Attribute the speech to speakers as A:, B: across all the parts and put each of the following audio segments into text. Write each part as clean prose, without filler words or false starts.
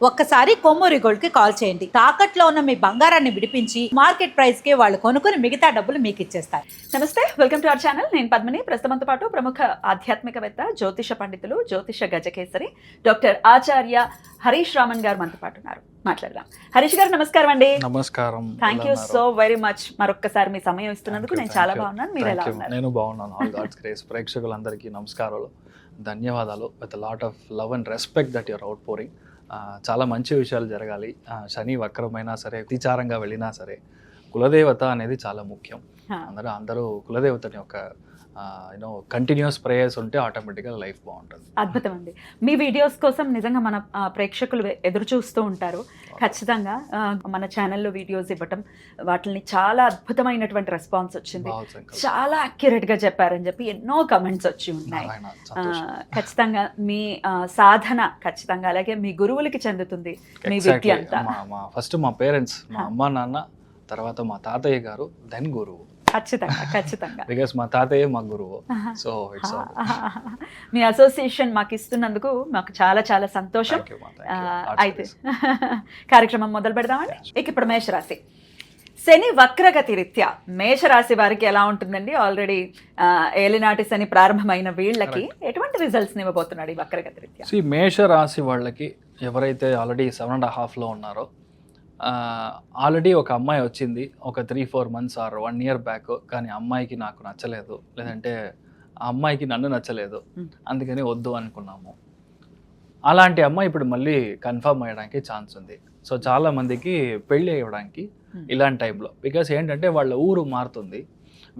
A: ఒక్కసారి కొమ్మూరి గోల్డ్ కి కాల్ చేయండి. తాకట్లో ఉన్న మీ బంగారాన్ని విడిపించి మార్కెట్ ప్రైస్ కి వాళ్ళు కొనుక్కుని మిగతా డబ్బులు మీకు ఇచ్చేస్తారు.
B: నమస్తే, వెల్కమ్ టు అవర్ ఛానల్. నేను పద్మిని. ప్రస్తుతంతో పాటు ప్రముఖ ఆధ్యాత్మికవేత్త, జ్యోతిష పండితులు, జ్యోతిష గజకేసరి డాక్టర్ ఆచార్య హరీష్ రామన్ గారు మనతో పాటు ఉన్నారు. మాట్లాడదాం. హరీష్ గారు నమస్కారం అండి.
C: నమస్కారం.
B: Thank you so very much. మరొక్కసారి మీ సమయం ఇస్తున్నందుకు నేను చాలా బాగున్నాను. మీరు ఎలా ఉన్నారు?
C: నేను బాగున్నాను. All God's grace. ప్రేక్షకులందరికీ నమస్కారాలు, ధన్యవాదాలు. With lot of love and respect that your outpouring. చాలా మంచి విషయాలు జరగాలి. శని వక్రమైనా సరే, అతిచారంగా వెళ్ళినా సరే, కులదేవత అనేది చాలా ముఖ్యం. అందరూ కులదేవతని ఒక కంటిన్యూస్ ప్రేయర్స్ ఉంటే ఆటోమేటిక్గా లైఫ్ బాగుంటుంది.
B: అద్భుతం అండి. మీ వీడియోస్ కోసం నిజంగా మన ప్రేక్షకులు ఎదురు చూస్తూ ఉంటారు. ఖచ్చితంగా మన ఛానల్లో వీడియోస్ ఇవ్వటం, వాటిని చాలా అద్భుతమైనటువంటి రెస్పాన్స్ వచ్చింది. చాలా అక్యురేట్ గా చెప్పారని చెప్పి ఎన్నో కమెంట్స్ వచ్చి ఉన్నాయి. ఖచ్చితంగా మీ సాధన ఖచ్చితంగా అలాగే మీ గురువులకి చెందుతుంది మీ విద్య అంతా.
C: ఫస్ట్ మా పేరెంట్స్, మా అమ్మ నాన్న, తర్వాత మా తాతయ్య గారు, దెన్ గురువు.
B: ఖచ్చితంగా
C: బికాస్ మా తాతయ్య మా గురువు. సో ఇట్స్
B: మీ అసోసియేషన్ మాకు ఇస్తున్నందుకు మాకు చాలా చాలా సంతోషం. అయితే కార్యక్రమం మొదలు పెడదామండి. ఇక ఇప్పుడు మేషరాశి. శని వక్రగతి రీత్యా మేషరాశి వారికి ఎలా ఉంటుందండి? ఆల్రెడీ ఏలినాటి శని ప్రారంభమైన వీళ్ళకి ఎటువంటి రిజల్ట్స్ ఇవ్వబోతున్నాడు ఈ వక్రగతి రీత్యా?
C: మేషరాశి వాళ్ళకి ఎవరైతే ఆల్రెడీ 7.5లో ఉన్నారో, ఆల్రెడీ ఒక అమ్మాయి వచ్చింది ఒక 3-4 months ఆర్ 1 year బ్యాక్. కానీ అమ్మాయికి నాకు నచ్చలేదు, లేదంటే ఆ అమ్మాయికి నన్ను నచ్చలేదు, అందుకని వద్దు అనుకున్నాము. అలాంటి అమ్మాయి ఇప్పుడు మళ్ళీ కన్ఫర్మ్ అయ్యడానికి ఛాన్స్ ఉంది. సో చాలా మందికి పెళ్ళి అయ్యడానికి ఇలాంటి టైంలో, బికాస్ ఏంటంటే వాళ్ళ ఊరు మారుతుంది,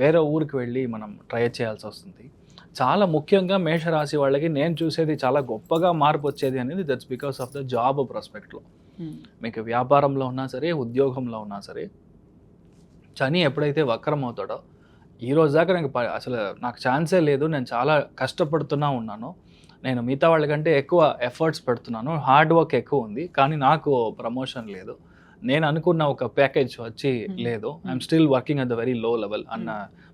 C: వేరే ఊరికి వెళ్ళి మనం ట్రై చేయాల్సి వస్తుంది. చాలా ముఖ్యంగా మేషరాశి వాళ్ళకి నేను చూసేది చాలా గొప్పగా మార్పు వచ్చేది అనేది that's because of the job ప్రాస్పెక్ట్లో. మీకు వ్యాపారంలో ఉన్నా సరే, ఉద్యోగంలో ఉన్నా సరే, శని ఎప్పుడైతే వక్రం అవుతాడో, ఈరోజు దాకా అసలు నాకు ఛాన్సే లేదు, నేను చాలా కష్టపడుతున్నా ఉన్నాను, నేను మిగతా వాళ్ళకంటే ఎక్కువ ఎఫర్ట్స్ పెడుతున్నాను, హార్డ్ వర్క్ ఎక్కువ ఉంది, కానీ నాకు ప్రమోషన్ లేదు, నేను అనుకున్న ఒక ప్యాకేజ్ వచ్చి లేదు, I'm still working at the very low level అన్న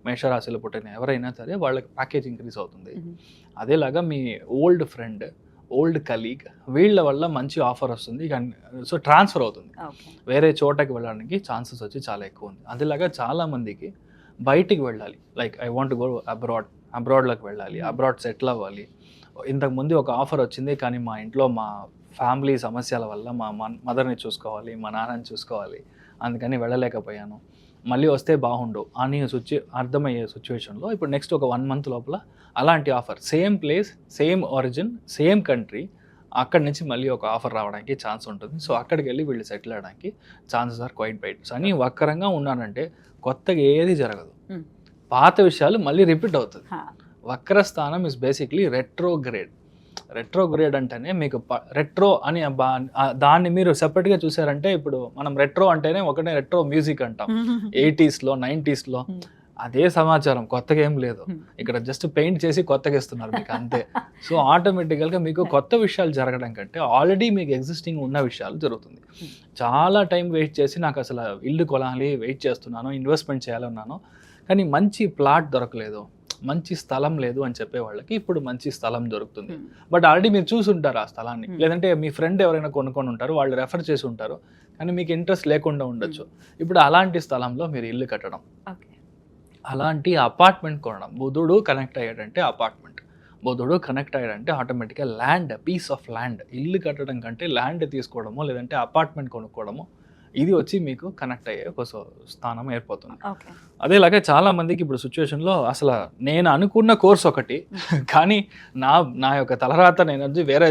C: మేషరాశిలో పుట్టిన ఎవరైనా సరే వాళ్ళకి ప్యాకేజ్ ఇంక్రీజ్ అవుతుంది. అదేలాగా మీ ఓల్డ్ ఫ్రెండ్, ఓల్డ్ కలీగ్, వీళ్ళ వల్ల మంచి ఆఫర్ వస్తుంది. సో ట్రాన్స్ఫర్ అవుతుంది, వేరే చోటకి వెళ్ళడానికి ఛాన్సెస్ వచ్చి చాలా ఎక్కువ ఉంది. అదేలాగా చాలామందికి బయటికి వెళ్ళాలి, లైక్ ఐ వాంట్ గో అబ్రాడ్లోకి వెళ్ళాలి, అబ్రాడ్ సెటిల్ అవ్వాలి. ఇంతకుముందు ఒక ఆఫర్ వచ్చింది, కానీ మా ఇంట్లో మా ఫ్యామిలీ సమస్యల వల్ల మా మదర్ని చూసుకోవాలి, మా నాన్నని చూసుకోవాలి, అందుకని వెళ్ళలేకపోయాను, మళ్ళీ వస్తే బాగుండు అని అర్థమయ్యే సిచ్యువేషన్లో ఇప్పుడు నెక్స్ట్ ఒక 1 month లోపల అలాంటి offer, same place, same origin, same country, అక్కడి నుంచి మళ్ళీ ఒక ఆఫర్ రావడానికి ఛాన్స్ ఉంటుంది. సో అక్కడికి వెళ్ళి వీళ్ళు సెటిల్ అవ్వడానికి ఛాన్సెస్ ఆర్ క్వైట్ బ్రైట్. అని వక్రంగా ఉన్నానంటే కొత్తగా ఏది జరగదు, పాత విషయాలు మళ్ళీ రిపీట్ అవుతుంది. వక్రస్థానం ఇస్ బేసిక్లీ రెట్రోగ్రేడ్. రెట్రోగ్రేడ్ అంటేనే మీకు రెట్రో అని దాన్ని మీరు సెపరేట్గా చూసారంటే, ఇప్పుడు మనం రెట్రో అంటేనే ఒకటే రెట్రో మ్యూజిక్ అంటాం, 80sలో 90sలో, అదే సమాచారం, కొత్తగా ఏం లేదు. ఇక్కడ జస్ట్ పెయింట్ చేసి కొత్తగా ఇస్తున్నారు మీకు, అంతే. సో ఆటోమేటికల్గా మీకు కొత్త విషయాలు జరగడం కంటే ఆల్రెడీ మీకు ఎగ్జిస్టింగ్ ఉన్న విషయాలు జరుగుతుంది. చాలా టైం వెయిట్ చేసి నాకు అసలు ఇల్లు కొనాలి, వెయిట్ చేస్తున్నాను, ఇన్వెస్ట్మెంట్ చేయాలన్నాను, కానీ మంచి ప్లాట్ దొరకలేదు, మంచి స్థలం లేదు అని చెప్పే వాళ్ళకి ఇప్పుడు మంచి స్థలం దొరుకుతుంది. బట్ ఆల్రెడీ మీరు చూసి ఉంటారు ఆ స్థలాన్ని, లేదంటే మీ ఫ్రెండ్ ఎవరైనా కొనుక్కొని ఉంటారు, వాళ్ళు రెఫర్ చేసి ఉంటారు, కానీ మీకు ఇంట్రెస్ట్ లేకుండా ఉండొచ్చు. ఇప్పుడు అలాంటి స్థలంలో మీరు ఇల్లు కట్టడం, అలాంటి అపార్ట్మెంట్ కొనడం, బుధుడు కనెక్ట్ అయ్యాడంటే అపార్ట్మెంట్, బుధుడు కనెక్ట్ అయ్యాడంటే ఆటోమేటిక్గా ల్యాండ్, పీస్ ఆఫ్ ల్యాండ్, ఇల్లు కట్టడం కంటే ల్యాండ్ తీసుకోవడమో లేదంటే అపార్ట్మెంట్ కొనుక్కోవడమో, ఇది వచ్చి మీకు కనెక్ట్ అయ్యే ఒక స్థానం ఏర్పడుతుంది. అదేలాగే చాలా మందికి ఇప్పుడు సిచ్యువేషన్లో అసలు నేను అనుకున్న కోర్స్ ఒకటి, కానీ నా యొక్క తలరాత నేను వేరే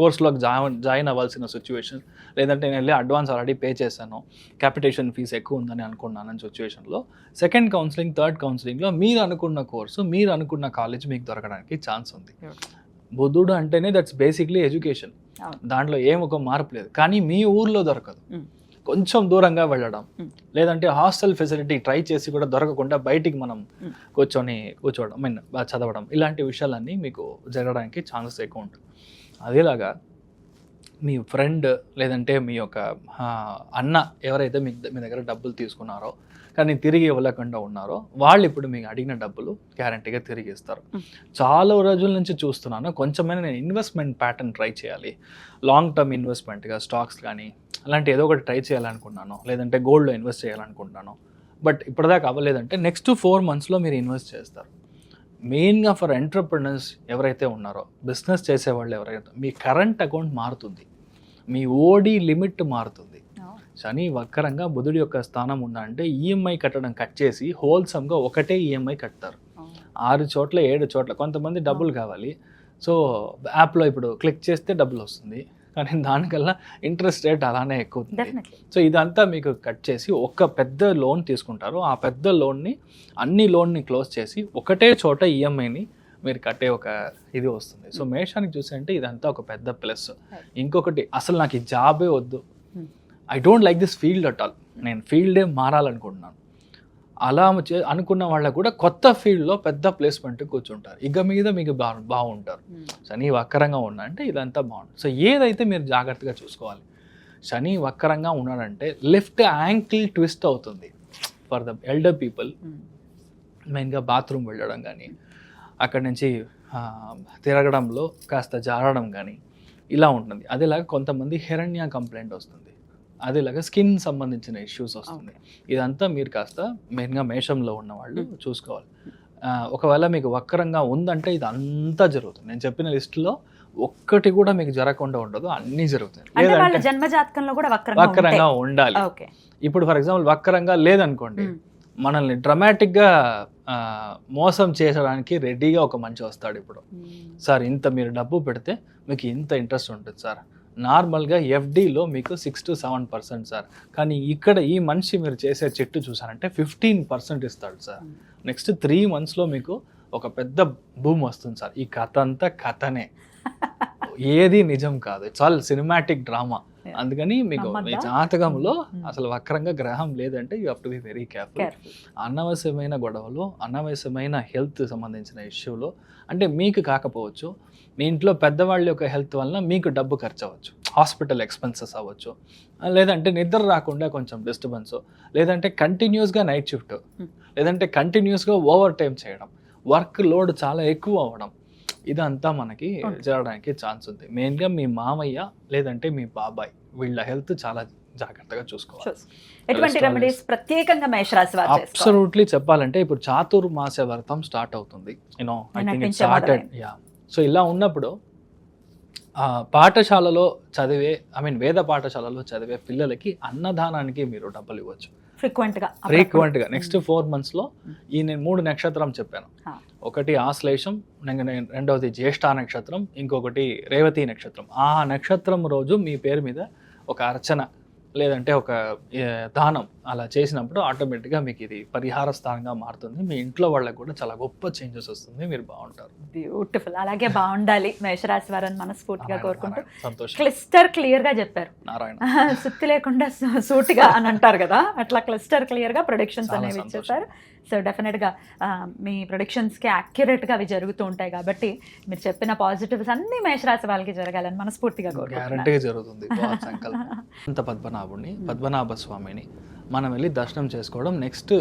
C: కోర్సులోకి జాయిన్ అవ్వాల్సిన సిచ్యువేషన్, లేదంటే నేను వెళ్ళి అడ్వాన్స్ ఆల్రెడీ పే చేశాను, క్యాపిటేషన్ ఫీజు ఎక్కువ ఉందని అనుకున్నాను సిచ్యువేషన్లో, సెకండ్ కౌన్సిలింగ్, థర్డ్ కౌన్సిలింగ్లో మీరు అనుకున్న కోర్సు, మీరు అనుకున్న కాలేజ్ మీకు దొరకడానికి ఛాన్స్ ఉంది. బుధుడు అంటేనే దట్స్ బేసిక్లీ ఎడ్యుకేషన్, దాంట్లో ఏం ఒక మార్పు లేదు, కానీ మీ ఊర్లో దొరకదు, కొంచెం దూరంగా వెళ్ళడం, లేదంటే హాస్టల్ ఫెసిలిటీ ట్రై చేసి కూడా దొరకకుండా బయటికి మనం కూర్చోవడం, చదవడం, ఇలాంటి విషయాలన్నీ మీకు జరగడానికి ఛాన్సెస్ ఎక్కువ ఉంటుంది. అదేలాగా మీ ఫ్రెండ్ లేదంటే మీ యొక్క అన్న ఎవరైతే మీ దగ్గర డబ్బులు తీసుకున్నారో కానీ తిరిగి ఇవ్వలేకుండా ఉన్నారో వాళ్ళు ఇప్పుడు మీకు అడిగిన డబ్బులు గ్యారంటీగా తిరిగి ఇస్తారు. చాలా రోజుల నుంచి చూస్తున్నాను, కొంచెమైనా నేను ఇన్వెస్ట్మెంట్ ప్యాటర్న్ ట్రై చేయాలి, లాంగ్ టర్మ్ ఇన్వెస్ట్మెంట్గా స్టాక్స్ కానీ అలాంటి ఏదో ఒకటి ట్రై చేయాలనుకున్నాను, లేదంటే గోల్డ్లో ఇన్వెస్ట్ చేయాలనుకుంటున్నాను. బట్ ఇప్పటిదాకా అవ్వలేదంటే నెక్స్ట్ 4 monthsలో మీరు ఇన్వెస్ట్ చేస్తారు. మెయిన్గా ఫర్ ఎంటర్ప్రినర్స్ ఎవరైతే ఉన్నారో, బిజినెస్ చేసేవాళ్ళు ఎవరైతే, మీ కరెంట్ అకౌంట్ మారుతుంది, మీ ఓడి లిమిట్ మారుతుంది. శని వక్రంగా బుధుడి యొక్క స్థానం ఉందంటే ఈఎంఐ కట్టడం కట్ చేసి హోల్సమ్గా ఒకటే ఈఎంఐ కడతారు. 6 చోట్ల 7 చోట్ల కొంతమంది డబ్బులు కావాలి, సో యాప్లో ఇప్పుడు క్లిక్ చేస్తే డబ్బులు వస్తుంది, కానీ దానికల్లా ఇంట్రెస్ట్ రేట్ అలానే ఎక్కువ ఉంది. సో ఇదంతా మీకు కట్ చేసి ఒక పెద్ద లోన్ తీసుకుంటారు, ఆ పెద్ద లోన్ని అన్ని లోన్ని క్లోజ్ చేసి ఒకటే చోట ఈఎంఐని మీరు కట్టే ఒక ఇది వస్తుంది. సో మేషానికి చూసారంటే ఇదంతా ఒక పెద్ద ప్లస్. ఇంకొకటి, అసలు నాకు ఈ జాబే వద్దు, I don't like this field at all, నేను ఫీల్డే మారాలనుకుంటున్నాను, అలా అనుకున్న వాళ్ళకు కూడా కొత్త ఫీల్డ్లో పెద్ద ప్లేస్మెంట్ కూర్చుంటారు, ఇక మీద మీకు బాగుంటారు. శని వక్రంగా ఉన్నా అంటే ఇదంతా బాగుంటుంది. సో ఏదైతే మీరు జాగ్రత్తగా చూసుకోవాలి, శని వక్రంగా ఉన్నాడంటే లెఫ్ట్ యాంకిల్ ట్విస్ట్ అవుతుంది ఫర్ ద ఎల్డర్ పీపుల్. మెయిన్గా బాత్రూమ్ వెళ్ళడం కానీ, అక్కడి నుంచి తిరగడంలో కాస్త జారడం కానీ ఇలా ఉంటుంది. అదేలాగా కొంతమంది హెరణ్య కంప్లైంట్ వస్తుంది, అదేలాగా స్కిన్ సంబంధించిన ఇష్యూస్ వస్తుంది. ఇదంతా మీరు కాస్త మెయిన్గా మేషంలో ఉన్న వాళ్ళు చూసుకోవాలి. ఒకవేళ మీకు వక్రంగా ఉందంటే ఇది అంతా జరుగుతుంది. నేను చెప్పిన లిస్టులో ఒక్కటి కూడా మీకు జరగకుండా ఉండదు, అన్నీ జరుగుతాయి. లేదంటే
B: జన్మజాతకంలో కూడా
C: వక్రంగా ఉండాలి. ఇప్పుడు ఫర్ ఎగ్జాంపుల్ వక్రంగా లేదనుకోండి, మనల్ని డ్రమాటిక్గా మోసం చేసడానికి రెడీగా ఒక మనిషి వస్తాడు. ఇప్పుడు సార్ ఇంత మీరు డబ్బు పెడితే మీకు ఇంత ఇంట్రెస్ట్ ఉంటుంది సార్, నార్మల్గా ఎఫ్డీలో మీకు 6 to 7% సార్, కానీ ఇక్కడ ఈ మనిషి మీరు చేసే చెట్టు చూసారంటే 15% ఇస్తాడు సార్. నెక్స్ట్ 3 monthsలో మీకు ఒక పెద్ద భూమి వస్తుంది సార్. ఈ కథ అంతా కథనే, ఏది నిజం కాదు, ఇట్స్ ఆల్ సినిమాటిక్ డ్రామా. అందుకని మీకు మీ జాతకంలో అసలు వక్రంగా గ్రహం లేదంటే you have to be very careful. అనవసరమైన గొడవలు, అనవసరమైన హెల్త్ సంబంధించిన ఇష్యూలో, అంటే మీకు కాకపోవచ్చు, మీ ఇంట్లో పెద్దవాళ్ళ యొక్క హెల్త్ వలన మీకు డబ్బు ఖర్చు అవ్వచ్చు, హాస్పిటల్ ఎక్స్పెన్సెస్ అవ్వచ్చు, లేదంటే నిద్ర రాకుండా కొంచెం డిస్టర్బెన్స్, లేదంటే కంటిన్యూస్గా నైట్ షిఫ్ట్, లేదంటే కంటిన్యూస్గా ఓవర్ టైం చేయడం, వర్క్ లోడ్ చాలా ఎక్కువ అవ్వడం, ఇదంతా మనకి జరగడానికి ఛాన్స్ ఉంది. మెయిన్గా మీ మామయ్య లేదంటే మీ బాబాయ్ వీళ్ళ హెల్త్ చాలా జాగ్రత్తగా చూసుకోవాలి.
B: ఎటువంటి రెమెడీస్ ప్రత్యేకంగా మేషరాశి వారు చేసుకోవాలి?
C: అబ్సల్యూట్లీ చెప్పాలంటే ఇప్పుడు చాతుర్మాస వ్రతం స్టార్ట్ అవుతుంది, I think it started. So ఇలా ఉన్నప్పుడు పాఠశాలలో చదివే వేద పాఠశాలలో చదివే పిల్లలకి అన్నదానానికి మీరు డబ్బులు ఇవ్వచ్చు ఫ్రీక్వెంట్గా. నెక్స్ట్ 4 monthsలో ఈ నేను 3 నక్షత్రం చెప్పాను, ఒకటి ఆశ్లేషం, రెండవది జ్యేష్ఠ నక్షత్రం, ఇంకొకటి రేవతి నక్షత్రం. ఆ నక్షత్రం రోజు మీ పేరు మీద ఒక అర్చన లేదంటే ఒక దానం అలా చేసినప్పుడు ఆటోమేటిక్గా మీకు ఇది పరిహార స్థానంగా మారుతుంది. మీ ఇంట్లో వాళ్ళకి కూడా చాలా గొప్ప చేంజెస్ వస్తుంది, మీరు బాగుంటారు.
B: బ్యూటిఫుల్. అలాగే బాగుండాలి మేషరాశి వారిని మనస్ఫూర్తిగా కోరుకుంటూ క్లియర్ గా చెప్పారు, నారాయణ సుత్తి లేకుండా సూటిగా అని అంటారు కదా, అట్లా క్లియర్ గా ప్రొడిక్షన్స్ అనేవి ఇచ్చేసారు. సో డెఫినెట్గా మీ ప్రొడిక్షన్స్కి యాక్యురేట్గా అవి జరుగుతూ ఉంటాయి కాబట్టి మీరు చెప్పిన పాజిటివ్స్ అన్ని మేషరాశి వాళ్ళకి జరగాలని మనస్ఫూర్తిగా
C: గ్యారంటీగా జరుగుతుంది. పద్మనాభుడిని, పద్మనాభ స్వామిని మనం వెళ్ళి దర్శనం చేసుకోవడం, నెక్స్ట్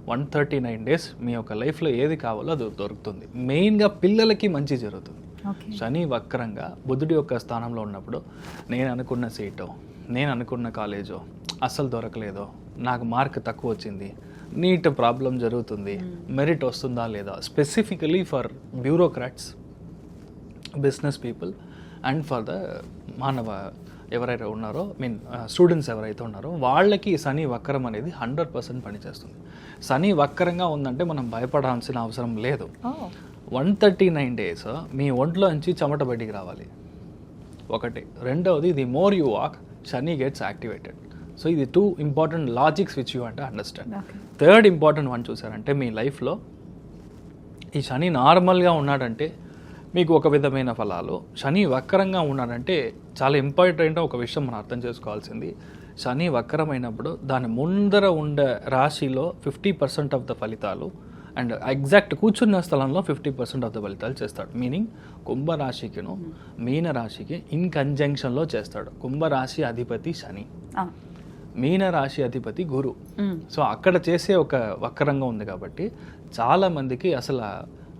C: 139 days మీ యొక్క లైఫ్లో ఏది కావాలో అది దొరుకుతుంది. మెయిన్గా పిల్లలకి మంచి జరుగుతుంది. శని వక్రంగా బుధుడి యొక్క స్థానంలో ఉన్నప్పుడు నేను అనుకున్న సీటో, నేను అనుకున్న కాలేజో అస్సలు దొరకలేదో, నాకు మార్క్ తక్కువ వచ్చింది, నీట్ ప్రాబ్లం జరుగుతుంది, మెరిట్ వస్తుందా లేదా, specifically for bureaucrats, business people and for the మానవ ఎవరైతే ఉన్నారో స్టూడెంట్స్ ఎవరైతే ఉన్నారో వాళ్ళకి శని వక్రం అనేది 100% పనిచేస్తుంది. శని వక్రంగా ఉందంటే మనం భయపడాల్సిన అవసరం లేదు. 139 days మీ ఒంట్లో నుంచి చెమట బయటికి రావాలి ఒకటి. రెండవది, the more you walk Shani gets activated. So ఇది 2 important లాజిక్స్ విచ్ యూ అంటే అండర్స్టాండ్. థర్డ్ ఇంపార్టెంట్ వన్ చూసారంటే మీ లైఫ్లో ఈ శని నార్మల్గా ఉన్నాడంటే మీకు ఒక విధమైన ఫలాలు, శని వక్రంగా ఉన్నాడంటే చాలా ఇంపార్టెంట్ ఒక విషయం మనం అర్థం చేసుకోవాల్సింది, శని వక్రమైనప్పుడు దాని ముందర ఉండే రాశిలో 50% ఆఫ్ ద ఫలితాలు అండ్ ఎగ్జాక్ట్ కూర్చున్న స్థలంలో 50% ఆఫ్ ద ఫలితాలు చేస్తాడు. మీనింగ్ కుంభరాశికిను మీనరాశికి ఇన్ కంజంక్షన్లో చేస్తాడు. కుంభరాశి అధిపతి శని, మీనరాశి అధిపతి గురు. సో అక్కడ చేసే ఒక వక్రంగా ఉంది కాబట్టి చాలా మందికి అసలు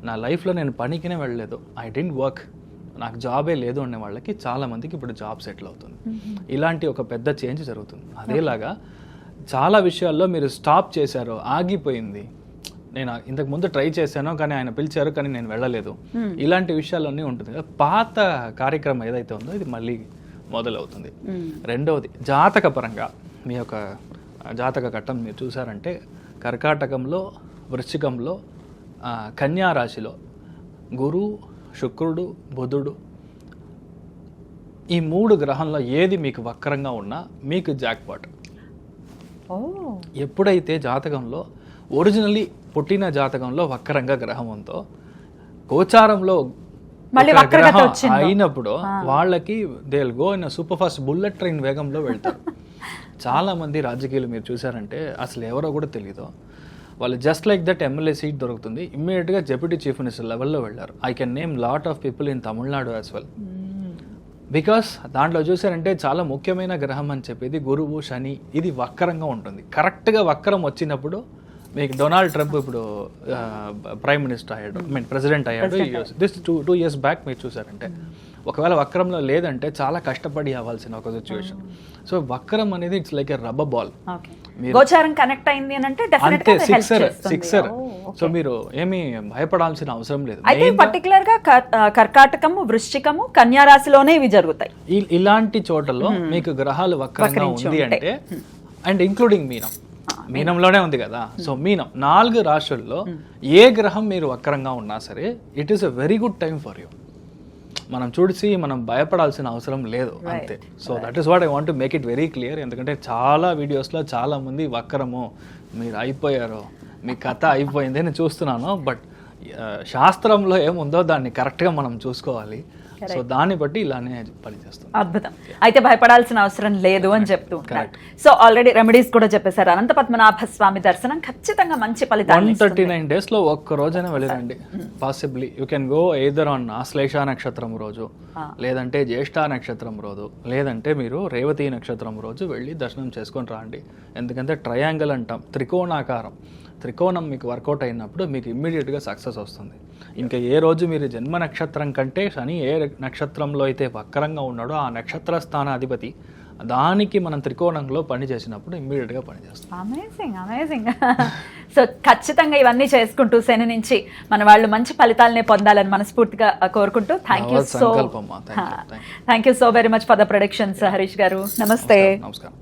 C: నా లైఫ్లో నేను పనికినే వెళ్ళలేదు, ఐ డెంట్ వర్క్, నాకు జాబే లేదు అనే వాళ్ళకి చాలా మందికి ఇప్పుడు జాబ్ సెటిల్ అవుతుంది. ఇలాంటి ఒక పెద్ద చేంజ్ జరుగుతుంది. అదేలాగా చాలా విషయాల్లో మీరు స్టాప్ చేశారు, ఆగిపోయింది, నేను ఇంతకు ముందు ట్రై చేశాను కానీ ఆయన పిలిచారు కానీ నేను వెళ్ళలేదు, ఇలాంటి విషయాలన్నీ ఉంటుంది కదా. పాత కార్యక్రమం ఏదైతే ఉందో ఇది మళ్ళీ మొదలవుతుంది. రెండవది జాతక పరంగా మీ యొక్క జాతక ఘట్టం మీరు చూసారంటే కర్కాటకంలో, వృశ్చికంలో, కన్యా రాశిలో గురు, శుక్రుడు, బుధుడు, ఈ 3 గ్రహంలో ఏది మీకు వక్రంగా ఉన్నా మీకు జాక్పాట్. ఎప్పుడైతే జాతకంలో ఒరిజినల్లీ పుట్టిన జాతకంలో వక్రంగా గ్రహం ఉందో గోచారంలో గ్రహం అయినప్పుడు వాళ్ళకి they will go in super fast bullet train వేగంలో వెళ్తారు. చాలా మంది రాజకీయాలు మీరు చూసారంటే అసలు ఎవరో కూడా తెలియదు, వాళ్ళు just like that MLA seat దొరుకుతుంది, ఇమ్మీడియట్గా డెప్యూటీ చీఫ్ మినిస్టర్ లెవెల్లో వెళ్ళారు. I can name lot of people in Tamil Nadu as well. Because దాంట్లో చూసారంటే చాలా ముఖ్యమైన గ్రహం అని చెప్పేది గురువు, శని, ఇది వక్రంగా ఉంటుంది. కరెక్ట్గా వక్రం వచ్చినప్పుడు మీకు డొనాల్డ్ ట్రంప్ ఇప్పుడు ప్రైమ్ మినిస్టర్ అయ్యాడు, ప్రెసిడెంట్ అయ్యాడు. దిస్ టూ ఇయర్స్ బ్యాక్ మీరు చూసారంటే ఒకవేళ వక్రంలో లేదంటే చాలా కష్టపడి అవ్వాల్సిన ఒక సిచ్యువేషన్. సో వక్రం అనేది it's like a rubber ball,
B: గోచారం కనెక్ట్ అయింది అని అంటే
C: అంతే, సిక్సర్. సో మీరు ఏమీ భయపడాల్సిన అవసరం లేదు.
B: అయితే పర్టికులర్ గా కర్కాటకము, వృశ్చికము, కన్యా రాశిలోనే ఇవి జరుగుతాయి.
C: ఇలాంటి చోటల్లో మీకు గ్రహాలు వక్రంగా ఉంది అంటే, అండ్ ఇంక్లూడింగ్ మీనంలోనే ఉంది కదా. సో మీనం 4 రాశుల్లో ఏ గ్రహం మీరు వక్రంగా ఉన్నా సరే it is a very good time for you. మనం చూసి మనం భయపడాల్సిన అవసరం లేదు అంతే. So that is what I want to make it very clear. ఎందుకంటే చాలా వీడియోస్లో చాలా మంది వక్రము, మీరు అయిపోయారు, మీ కథ అయిపోయింది అని చూస్తున్నాను. బట్ శాస్త్రంలో ఏముందో దాన్ని కరెక్ట్గా మనం చూసుకోవాలి. సో దాన్ని బట్టి ఇలానే పనిచేస్తుంది.
B: అద్భుతం. అయితే భయపడాల్సిన అవసరం లేదు అని చెప్తూ ఉంటారు. సో ఆల్రెడీ రెమెడీస్ కూడా చెప్పేశారు. అనంత పద్మనాభ స్వామి దర్శనం ఖచ్చితంగా మంచి ఫలితాలు.
C: 139 days లో ఒక్క రోజైనా వెళ్ళిరండి. Possibly you can go either on Ashlesha నక్షత్రం రోజు, లేదంటే జ్యేష్ఠ నక్షత్రం రోజు, లేదంటే మీరు రేవతి నక్షత్రం రోజు వెళ్ళి దర్శనం చేసుకొని రాండి. ఎందుకంటే ట్రయాంగిల్ అంటాం, త్రికోణాకారం, త్రికోణం మీకు వర్కౌట్ అయినప్పుడు మీకు ఇమ్మీడియట్గా సక్సెస్ వస్తుంది. ఇంకా ఏ రోజు మీరు జన్మ నక్షత్రం కంటే శని ఏ నక్షత్రంలో అయితే వక్రంగా ఉన్నాడో ఆ నక్షత్ర స్థానాధిపతి దానికి మనం త్రికోణంలో పని చేసినప్పుడు ఇమ్మీడియట్గా పనిచేస్తాం.
B: అమేజింగ్. సో ఖచ్చితంగా ఇవన్నీ చేసుకుంటూ శని నుంచి మన వాళ్ళు మంచి ఫలితాలనే పొందాలని మనస్ఫూర్తిగా కోరుకుంటూ thank you so very much for the productions Harish గారు. నమస్తే.
C: నమస్కారం.